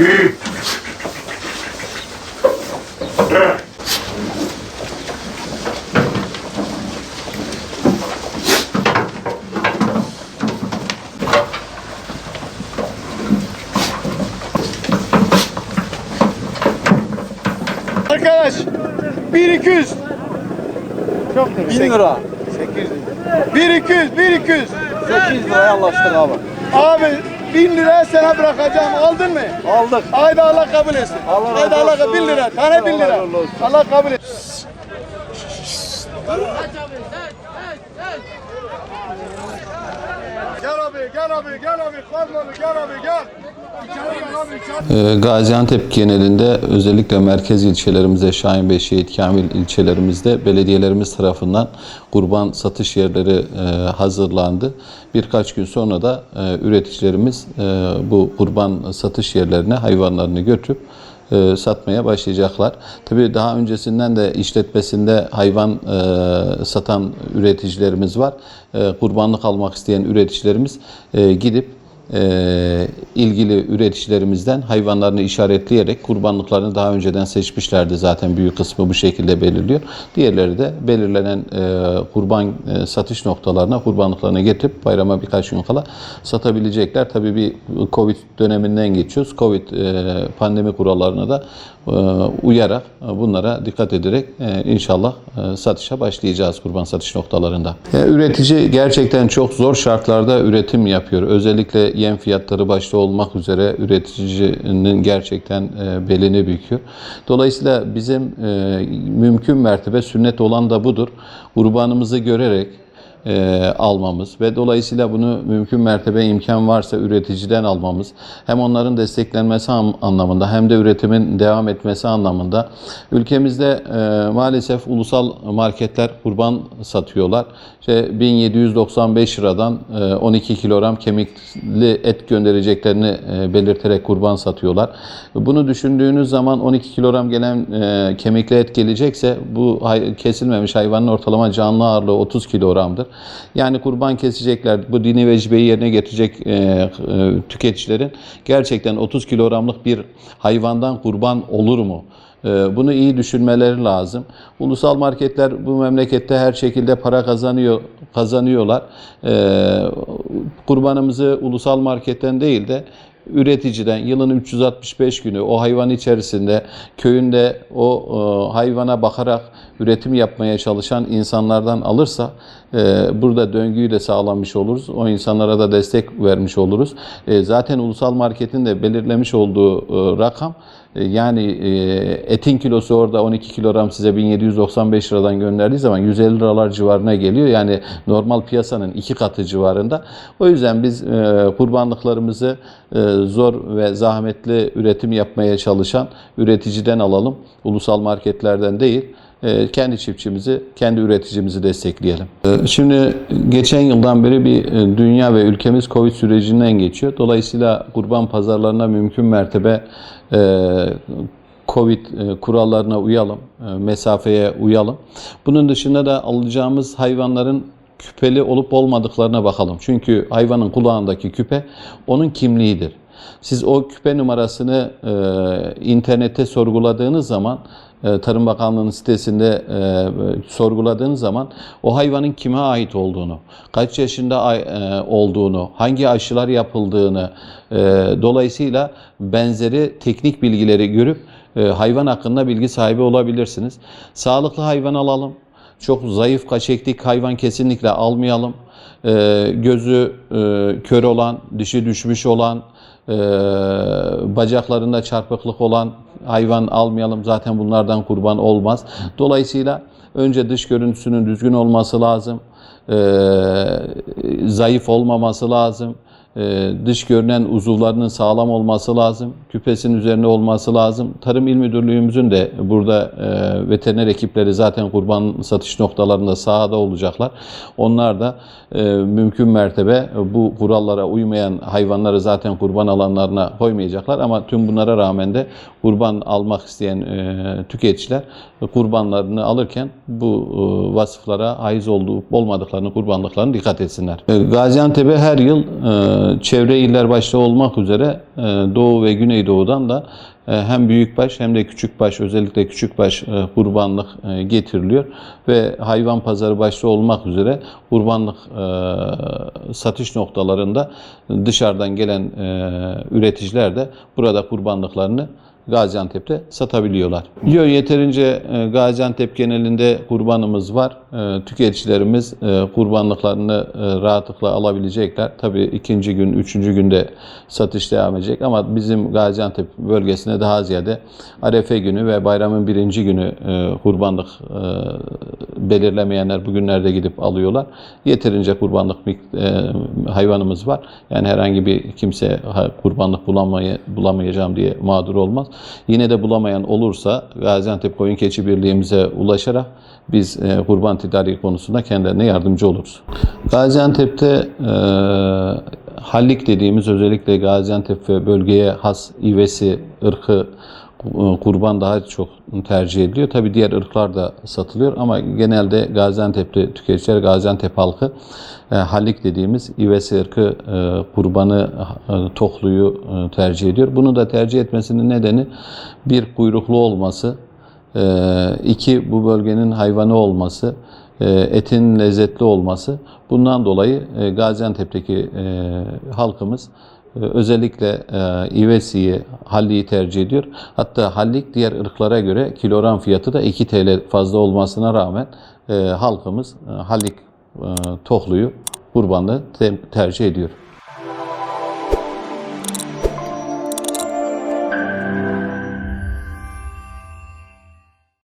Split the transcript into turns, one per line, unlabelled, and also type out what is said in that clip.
Arkadaş 1200. Çok mu?
1000 lira.
1200, 1200.
800 liraya anlaştık abi.
Abi 1000 lira sana bırakacağım. Aldın mı?
Aldık.
Haydi Allah kabul etsin.
Allah razı
Haydi Allah
olsun.
kabul 1000 lira. Tane 1000 lira.
Allah razı olsun.
Allah kabul etsin. Gel abi, gel abi, gel abi. Kalmalı, gel abi, gel. İçeri gel abi, içeri.
Gaziantep genelinde özellikle merkez ilçelerimizde, Şahinbey, Şehit Kamil ilçelerimizde belediyelerimiz tarafından kurban satış yerleri hazırlandı. Birkaç gün sonra da üreticilerimiz bu kurban satış yerlerine hayvanlarını götürüp satmaya başlayacaklar. Tabii daha öncesinden de işletmesinde hayvan satan üreticilerimiz var. Kurbanlık almak isteyen üreticilerimiz gidip ilgili üreticilerimizden hayvanlarını işaretleyerek kurbanlıklarını daha önceden seçmişlerdi. Zaten büyük kısmı bu şekilde belirliyor. Diğerleri de belirlenen kurban satış noktalarına kurbanlıklarını getirip bayrama birkaç gün kala satabilecekler. Tabii bir Covid döneminden geçiyoruz. Covid pandemi kurallarına da uyarak bunlara dikkat ederek inşallah satışa başlayacağız kurban satış noktalarında. Üretici gerçekten çok zor şartlarda üretim yapıyor. Özellikle yem fiyatları başta olmak üzere üreticinin gerçekten belini büküyor. Dolayısıyla bizim mümkün mertebe sünnet olan da budur. Kurbanımızı görerek almamız ve dolayısıyla bunu mümkün mertebe imkan varsa üreticiden almamız hem onların desteklenmesi anlamında hem de üretimin devam etmesi anlamında ülkemizde maalesef ulusal marketler kurban satıyorlar. İşte 1795 liradan 12 kilogram kemikli et göndereceklerini belirterek kurban satıyorlar. Bunu düşündüğünüz zaman 12 kilogram gelen kemikli et gelecekse bu kesilmemiş hayvanın ortalama canlı ağırlığı 30 kilogramdır. Yani kurban kesecekler, bu dini vecibeyi yerine getirecek tüketicilerin gerçekten 30 kilogramlık bir hayvandan kurban olur mu? Bunu iyi düşünmeleri lazım. Ulusal marketler bu memlekette her şekilde para kazanıyorlar. Kurbanımızı ulusal marketten değil de üreticiden yılın 365 günü o hayvan içerisinde köyünde o hayvana bakarak üretim yapmaya çalışan insanlardan alırsa burada döngüyü de sağlamış oluruz. O insanlara da destek vermiş oluruz. Zaten ulusal marketin de belirlemiş olduğu rakam yani etin kilosu orada 12 kilogram size 1795 liradan gönderdiği zaman 150 liralar civarına geliyor. Yani normal piyasanın 2 katı civarında. O yüzden biz kurbanlıklarımızı zor ve zahmetli üretim yapmaya çalışan üreticiden alalım. Ulusal marketlerden değil. Kendi çiftçimizi, kendi üreticimizi destekleyelim. Şimdi geçen yıldan beri bir dünya ve ülkemiz Covid sürecinden geçiyor. Dolayısıyla kurban pazarlarına mümkün mertebe Covid kurallarına uyalım, mesafeye uyalım. Bunun dışında da alacağımız hayvanların küpeli olup olmadıklarına bakalım. Çünkü hayvanın kulağındaki küpe onun kimliğidir. Siz o küpe numarasını internette sorguladığınız zaman, Tarım Bakanlığı'nın sitesinde sorguladığınız zaman o hayvanın kime ait olduğunu, kaç yaşında olduğunu, hangi aşılar yapıldığını, dolayısıyla benzeri teknik bilgileri görüp hayvan hakkında bilgi sahibi olabilirsiniz. Sağlıklı hayvan alalım. Çok zayıf, kaçeklik hayvan kesinlikle almayalım. Gözü kör olan, dişi düşmüş olan, bacaklarında çarpıklık olan hayvan almayalım. Zaten bunlardan kurban olmaz. Dolayısıyla önce dış görüntüsünün düzgün olması lazım. Zayıf olmaması lazım. Dış görünen uzuvlarının sağlam olması lazım. Küpesinin üzerinde olması lazım. Tarım İl Müdürlüğümüzün de burada veteriner ekipleri zaten kurban satış noktalarında sahada olacaklar. Onlar da mümkün mertebe bu kurallara uymayan hayvanları zaten kurban alanlarına koymayacaklar. Ama tüm bunlara rağmen de kurban almak isteyen tüketiciler kurbanlarını alırken bu vasıflara haiz olup olmadıklarını, kurbanlıklarına dikkat etsinler. Gaziantep'e her yıl çevre iller başta olmak üzere Doğu ve Güneydoğu'dan da hem büyükbaş hem de küçükbaş, özellikle küçükbaş kurbanlık getiriliyor ve hayvan pazarı başta olmak üzere kurbanlık satış noktalarında dışarıdan gelen üreticiler de burada kurbanlıklarını Gaziantep'te satabiliyorlar. Yeterince Gaziantep genelinde kurbanımız var. Tüketicilerimiz kurbanlıklarını rahatlıkla alabilecekler. Tabii ikinci gün, üçüncü günde satış devam edecek ama bizim Gaziantep bölgesine daha ziyade Arefe günü ve bayramın birinci günü kurbanlık belirlemeyenler bugünlerde gidip alıyorlar. Yeterince kurbanlık hayvanımız var. Yani herhangi bir kimse kurbanlık bulamayacağım diye mağdur olmaz. Yine de bulamayan olursa Gaziantep Koyun Keçi Birliğimize ulaşarak biz kurban tedariki konusunda kendilerine yardımcı oluruz. Gaziantep'te hallik dediğimiz, özellikle Gaziantep ve bölgeye has ivesi ırkı kurban daha çok tercih ediliyor. Tabi diğer ırklar da satılıyor ama genelde Gaziantep'li tüketiciler, Gaziantep halkı hallik dediğimiz ivesi ırkı kurbanı, tohluyu tercih ediyor. Bunu da tercih etmesinin nedeni bir, kuyruklu olması, iki, bu bölgenin hayvanı olması, etin lezzetli olması. Bundan dolayı Gaziantep'teki halkımız özellikle ivesiyi, halliyi tercih ediyor. Hatta hallik diğer ırklara göre kilogram fiyatı da 2 TL fazla olmasına rağmen halkımız hallik tohluyu, kurbanlığı tercih ediyor.